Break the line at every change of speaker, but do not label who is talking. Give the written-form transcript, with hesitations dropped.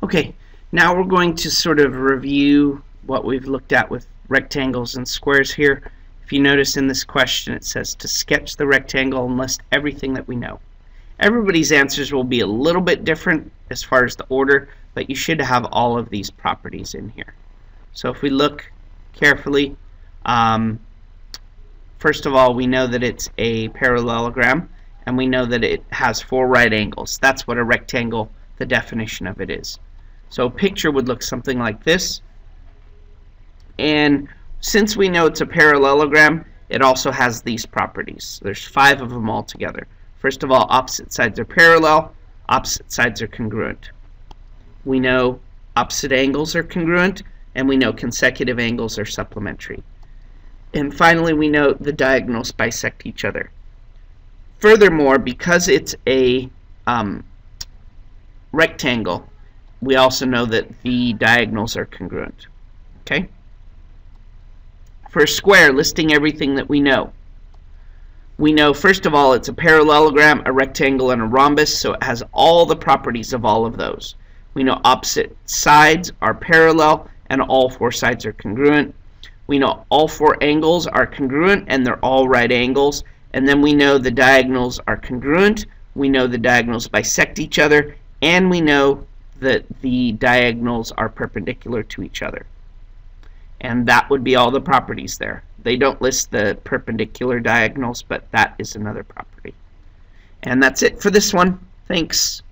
Okay, now we're going to sort of review what we've looked at with rectangles and squares here. If you notice in this question it says to sketch the rectangle and list everything that we know. Everybody's answers will be a little bit different as far as the order, but you should have all of these properties in here. So if we look carefully, first of all, we know that it's a parallelogram, and we know that it has 4 right angles. That's what a rectangle, the definition of it is. So a picture would look something like this. And since we know it's a parallelogram, it also has these properties. There's 5 of them all together. First of all, opposite sides are parallel, opposite sides are congruent. We know opposite angles are congruent, and we know consecutive angles are supplementary. And finally, we know the diagonals bisect each other. Furthermore, because it's a rectangle, we also know that the diagonals are congruent. Okay? For a square, listing everything that we know. We know, first of all, it's a parallelogram, a rectangle, and a rhombus, so it has all the properties of all of those. We know opposite sides are parallel, and all 4 sides are congruent. We know all 4 angles are congruent, and they're all right angles. And then we know the diagonals are congruent. We know the diagonals bisect each other, and we know that the diagonals are perpendicular to each other. And that would be all the properties there. They don't list the perpendicular diagonals, but that is another property. And that's it for this one. Thanks.